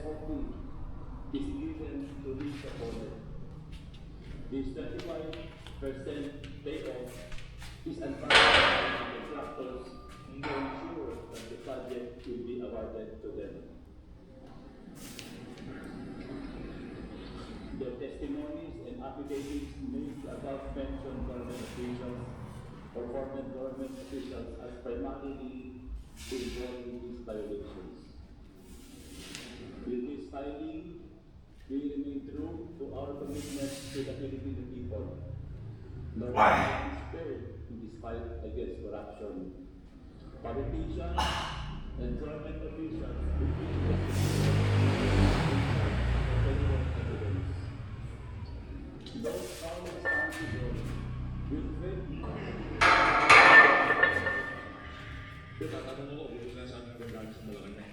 40 is given to each opponent. This 35% payoff is advanced by the contractors to ensure that the project will be awarded to them. The testimonies and affidavits made to above-mentioned government officials or former government officials as primarily involved in these violations. With this filing, we remain true to our commitment to the Filipino people. Nor will we be spared in this fight against corruption. Politicians and government officials will be evidence. Those found responsible will greatly Tatanong ako, buto na sa ating pagkakas sa Malacan na.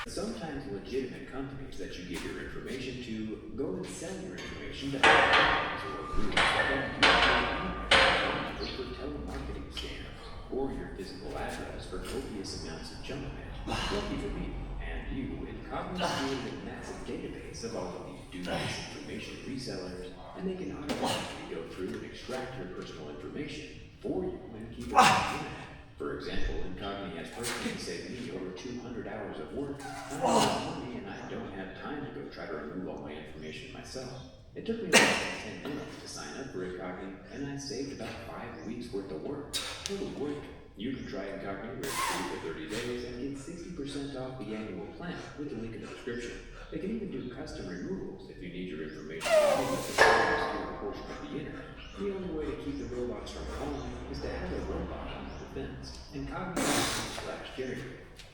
Sometimes legitimate companies that you give your information to go and sell your information to other companies or groups that don't use your email for telemarketing scams or your physical address for copious amounts of junk mail. Lucky for me and you, Incognito created a massive database of all of these dubious information resellers, and they can automatically go through and extract your personal information for you and keep it on the internet. For example, Incognito has personally saved me over 200 hours of work. I don't have money and I don't have time to go try to remove all my information myself. It took me less than 10 minutes to sign up for Incognito, and I saved about 5 weeks worth of work. Totally worth it. You can try Incognito free for 30 days and get 60% off the annual plan with the link in the description. They can even do custom removals if you need your information to a secure portion of the internet. The only way to keep the robots from calling is to have a robot on the defense. Incognito/Jerry,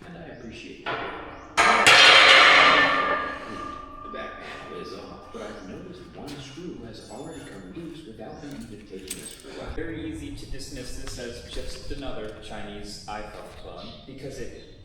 and I appreciate that. The back panel is off, but I've noticed one screw has already come loose without me even taking the screw out. Very easy to dismiss this as just another Chinese iPhone clone, because it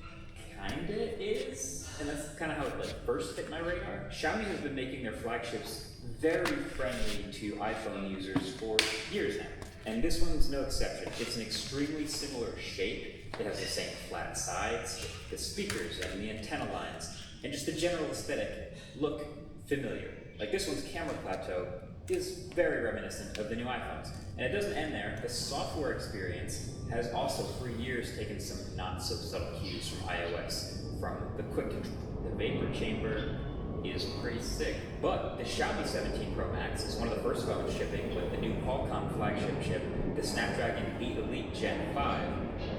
kinda is, and that's kind of how it first hit my radar. Xiaomi has been making their flagships very friendly to iPhone users for years now, and this one's no exception. It's an extremely similar shape. It has the same flat sides, the speakers and the antenna lines, and just the general aesthetic look familiar. Like this one's camera plateau is very reminiscent of the new iPhones. And it doesn't end there. The software experience has also for years taken some not so subtle cues from iOS, from the quick control. The vapor chamber is pretty sick, but the Xiaomi 17 Pro Max is one of the first phones shipping with the new Qualcomm flagship chip, the Snapdragon 8 Elite Gen 5,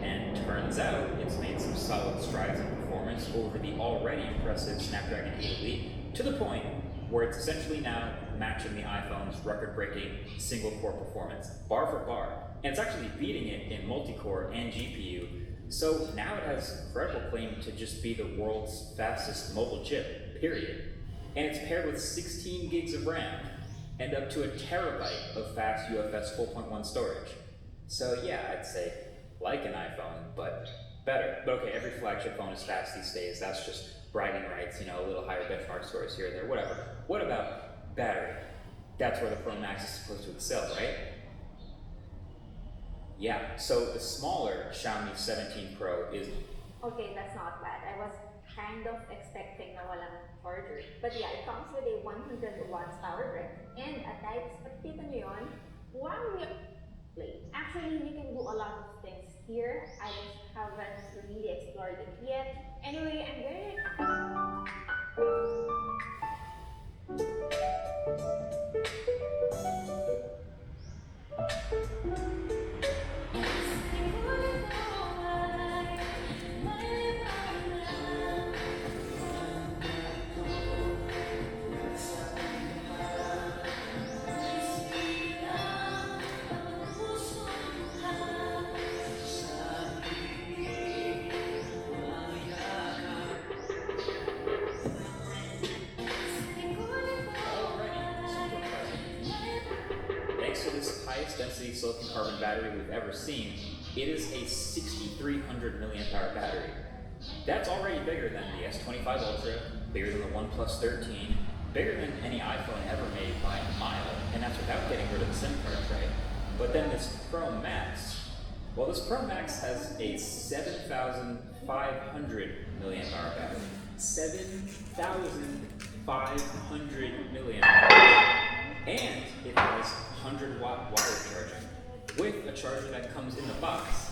and turns out it's made some solid strides in performance over the already impressive Snapdragon 8 Elite, to the point where it's essentially now matching the iPhone's record-breaking single-core performance, bar for bar, and it's actually beating it in multi-core and GPU, so now it has credible claim to just be the world's fastest mobile chip, period. And it's paired with 16 gigs of RAM and up to a terabyte of fast UFS 4.1 storage. So yeah, I'd say like an iPhone, but better. But okay, every flagship phone is fast these days. That's just bragging rights, a little higher benchmark scores here or there, whatever. What about battery? That's where the Pro Max is supposed to excel, right? Yeah, so the smaller Xiaomi 17 Pro is... Okay, that's not bad. I was kind of expecting na walang charger. But yeah, it comes with a 100 watts power brick and a type, kita nyo yun? Wow! Actually, you can do a lot of things here. I just haven't really explored it yet. Anyway, I'm very... highest density silicon carbon battery we've ever seen. It is a 6,300 milliamp hour battery. That's already bigger than the S25 Ultra, bigger than the OnePlus 13, bigger than any iPhone ever made by a mile, and that's without getting rid of the SIM card tray. But then this Pro Max, well, this Pro Max has a 7,500 milliamp hour battery. 7,500 milliamp hours. And it has 100-watt wireless charging with a charger that comes in the box.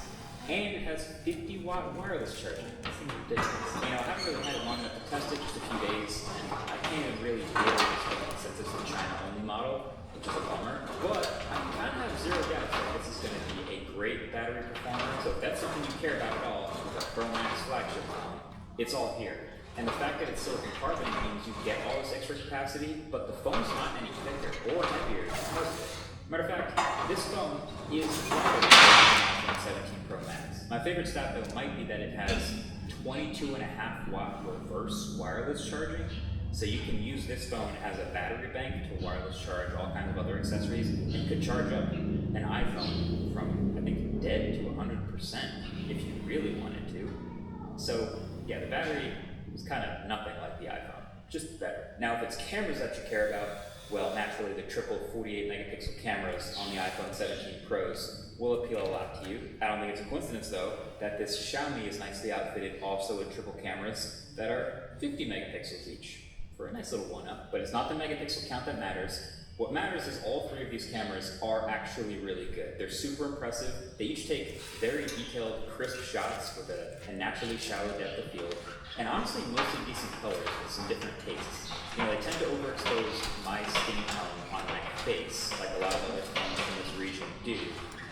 And it has 50-watt wireless charging. That seems ridiculous. You know, I haven't really had it long enough to test it, just a few days, and I can't even really deal with this thing since it's a China-only model, which is a bummer. But I kind of have zero doubts that this is going to be a great battery performer. So if that's something you care about at all with a Pro Max flagship phone, it's all here. And the fact that it's silicon carbon means you get all this extra capacity, but the phone's not any thicker or heavier because of it. Matter of fact, this phone is lighter than the iPhone 17 Pro Max. My favorite stat though might be that it has 22.5 watt reverse wireless charging. So you can use this phone as a battery bank to wireless charge all kinds of other accessories and could charge up an iPhone from, I think, dead to 100% if you really wanted to. So yeah, the battery is kind of nothing like the iPhone, just better. Now if it's cameras that you care about, well, naturally the triple 48 megapixel cameras on the iPhone 17 Pros will appeal a lot to you. I don't think it's a coincidence though that this Xiaomi is nicely outfitted also with triple cameras that are 50 megapixels each for a nice little one-up, but it's not the megapixel count that matters. What matters is all three of these cameras are actually really good. They're super impressive. They each take very detailed, crisp shots with a naturally shallow depth of field, and honestly mostly decent colors with some different tastes. You know, they tend to overexpose my skin tone on my face, like a lot of other phones in this region do.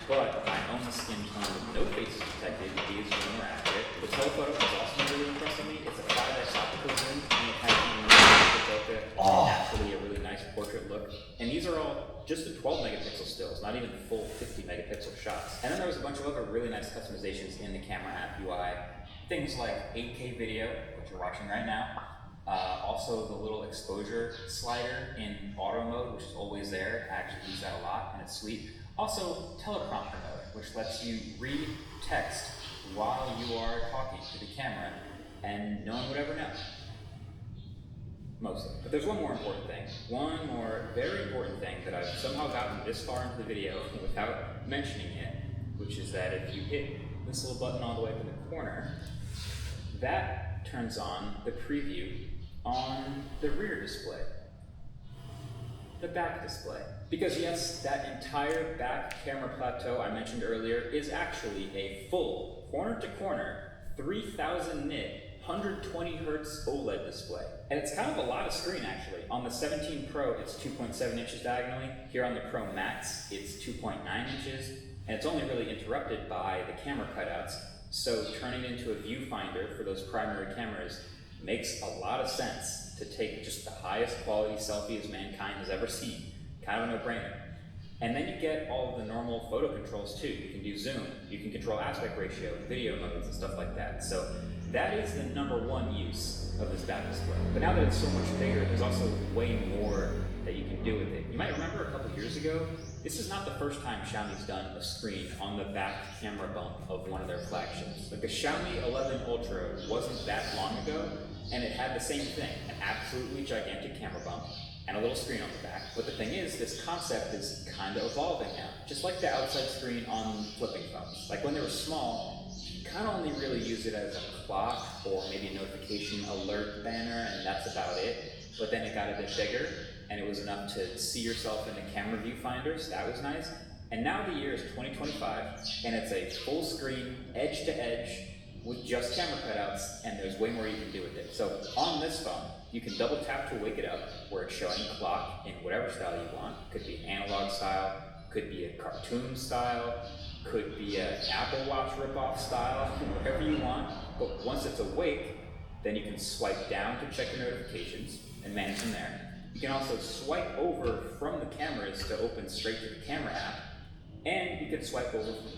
But my own skin tone with no faces detected is more accurate. The telephoto is also really impressing me. It's a 5x optical zoom, and it has bokeh, and naturally a really nice portrait look. And these are all just the 12 megapixel stills, not even full 50 megapixel shots. And then there was a bunch of other really nice customizations in the camera app UI. Things like 8K video, which you're watching right now. Also the little exposure slider in auto mode, which is always there. I actually use that a lot, and it's sweet. Also, teleprompter mode, which lets you read text while you are talking to the camera, and no one would ever know. Mostly. But there's one more important thing. One more very important thing that I've somehow gotten this far into the video without mentioning it, which is that if you hit this little button all the way up in the corner, that turns on the preview on the rear display. The back display. Because yes, that entire back camera plateau I mentioned earlier is actually a full corner to corner 3000 nit 120 hertz OLED display. And it's kind of a lot of screen actually. On the 17 Pro, it's 2.7 inches diagonally. Here on the Pro Max, it's 2.9 inches. And it's only really interrupted by the camera cutouts. So turning it into a viewfinder for those primary cameras makes a lot of sense to take just the highest quality selfies mankind has ever seen. Kind of a no-brainer. And then you get all of the normal photo controls too. You can do zoom, you can control aspect ratio, video modes and stuff like that. So that is the #1 use of this back display. But now that it's so much bigger, there's also way more that you can do with it. You might remember a couple years ago, this is not the first time Xiaomi's done a screen on the back camera bump of one of their flagships. Like the Xiaomi 11 Ultra wasn't that long ago, and it had the same thing, an absolutely gigantic camera bump and a little screen on the back. But the thing is, this concept is kind of evolving now. Just like the outside screen on flipping phones. Like when they were small, you kind of only really use it as a clock or maybe a notification alert banner, and that's about it. But then it got a bit bigger, and it was enough to see yourself in the camera viewfinder, so that was nice. And now the year is 2025, and it's a full screen, edge to edge, with just camera cutouts, and there's way more you can do with it. So on this phone, you can double tap to wake it up, where it's showing clock in whatever style you want. Could be analog style, could be a cartoon style, could be an Apple Watch ripoff style, whatever you want. But once it's awake, then you can swipe down to check your notifications and manage them there. You can also swipe over from the cameras to open straight to the camera app, and you can swipe over from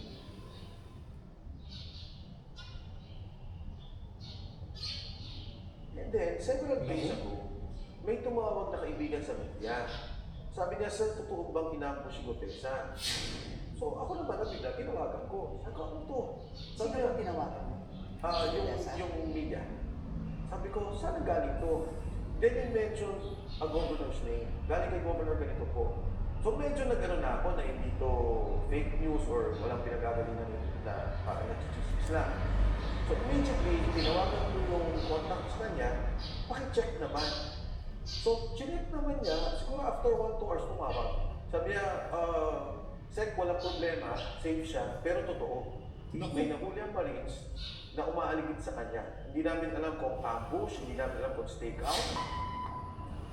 And then, several days ago, may tumawag na kaibigan sa media. Sabi niya, sir, totoo bang inambush si Gutesa? So ako naman nabigla, tinawagan ko. Sabi ko, ano to? Sabi Sino niya, yung tinawagan mo? yung media. Sabi ko, saan galing to? Then you mentioned a governor's name. Galing kay governor ganito po. So medyo nag-ano na ako na hindi to fake news or walang pinagagalingan na parang nag-chismis lang. So immediately, tinawagan ko yung contacts na niya, pakicheck naman. So, chinek naman niya, siguro after 1-2 hours tumawag. Sabi niya, Sek, walang problema, safe siya, pero totoo. May nahuli ang Marines na umaaligid sa kanya. Hindi namin alam kung ambush, hindi namin alam kung stake out.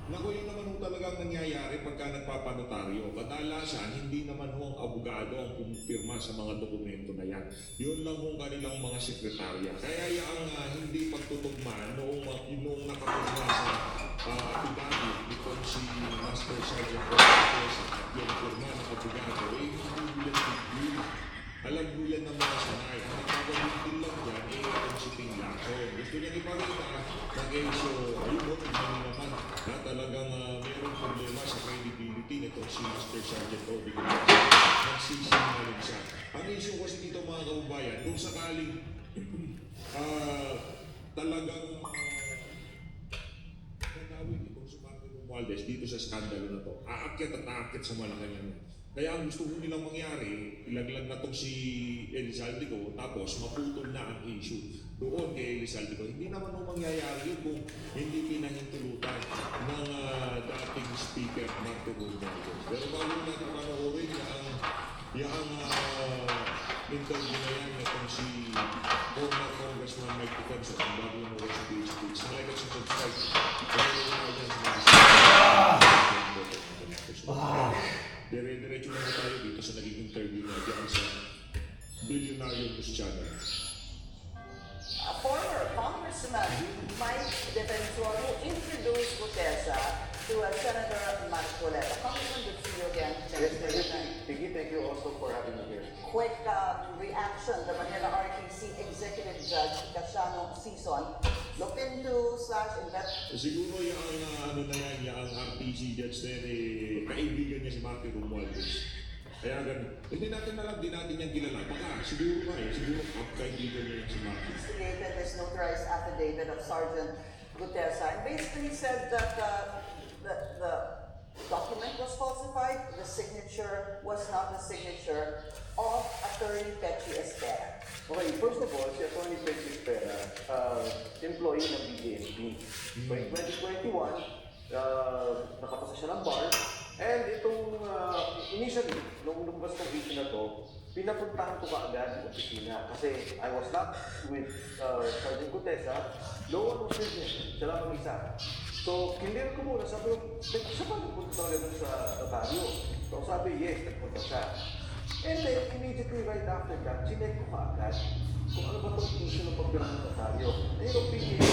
Naku, yun naman ho talagang nangyayari pagka nagpapanotaryo. Kadalasan, hindi naman ho ang abogado ang pumipirma sa mga dokumento na yan. Yun lang ho kanilang mga sekretarya. Kaya yung hindi pagtutugma noong nakapirma sa affidavit nitong si Master Sergeant Cortez at yung pirma ng abogado, eh hindi yan big. Alam mo yan ng mga sanay. Ang nagpapagigil lang yan, itong si Ting Lacson. Gusto niya ipakita na so, ayun mo, tingnan naman na talagang mayroong problema sa credibility nitong si Master Sergeant Obi. Nagsisingaling siya. Ang issue kasi dito mga kababayan, kung sakaling talagang nanawin itong si Martin Romualdez dito sa skandalo na to, aakyat at aakyat sa Malacanang. Kaya ang gusto ko nilang mangyari, ilaglag na itong si Elizalde ko, tapos maputol na ang issue doon kay Elizalde ko. Hindi naman nung mangyayari yun kung hindi pinahintulutan ng dating speaker Martin Romualdez. Pero bago natin panoorin yung interview na yan itong si former Congressman Mike Defenso ang bago yung mga speech. Like at subscribe. Dire-diretso na tayo dito sa naging interview na dyan sa Billionaire News Channel. Former Congressman Mike Defenso who introduced Gutesa to Senator Marcoleta. Congressman, good to see you again. Piggy, thank you also for having me here. Quick reaction, the Manila RTC Executive Judge Casiano Season looked into /invest. Siguro yung na yan, yung RTC judge na yan, kaibigan niya si Martin Romualdez. Kaya ganun. Hindi natin alam, di natin yan kilala. Baka siguro siguro kaibigan niya si Martin. Investigated this notarized affidavit of Sergeant Gutesa and basically said that the document was falsified, the signature was not the signature of Attorney Pechi Espera. Okay, first of all, si Atty. Pechi Espera, employee ng BDNP. So in 2021, nakapasa siya ng bar, and itong initially, nung lumabas ng video na to, pinapuntahan ko kaagad yung opisina. Kasi I was not with Sergeant Gutesa, no one was with him. Siya lang ang isa. So, clear ko muna, sabi ko, siya ba nagpunta talaga dun sa notaryo? So, sabi, yes, nagpunta siya. And then, immediately right after that, chinek ko kaagad kung ano ba itong issue ng pagpirma ng notaryo. And yung PDA,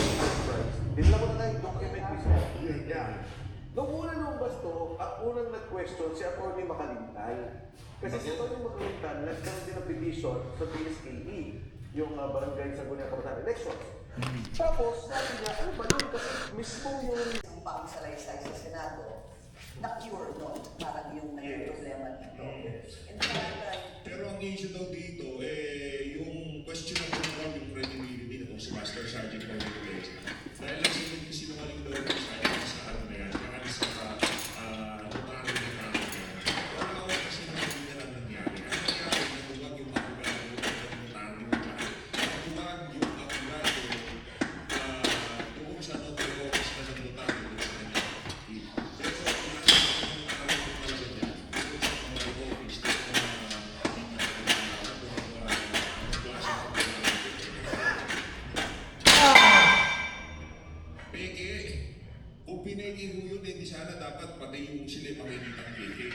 dinala ko na tayo document mismo. Yeah. Nung una nung basto, ang unang nag-question si Atty. Makalintay. Kasi si Atty. Makalintay, nagkaroon din ng petition sa PSKE, yung barangay sa Gunya Kabataan Elections. Tapos, sabi niya, ano ba yun? Kasi mismo yung Ang pangsalaysay sa Senado, na-cure doon, parang yung naging problema nito. In fact, Pero ang issue daw dito, yung question ng control, yung credibility na si Master Sergeant Cortez. Dahil lang sinungaling daw yung Sergeant sa ano na yan, kaya sa notaryo na tao. Pero kasi hindi na lang nangyari. Ang nangyari, nabuwag yung abogado ng notaryo na nabuwag yung abogado doon sa notary office na ng notaryo na sa kanya. Pero peke, kung pineke ho yun, hindi sana dapat pati yung sila makikita ng peke.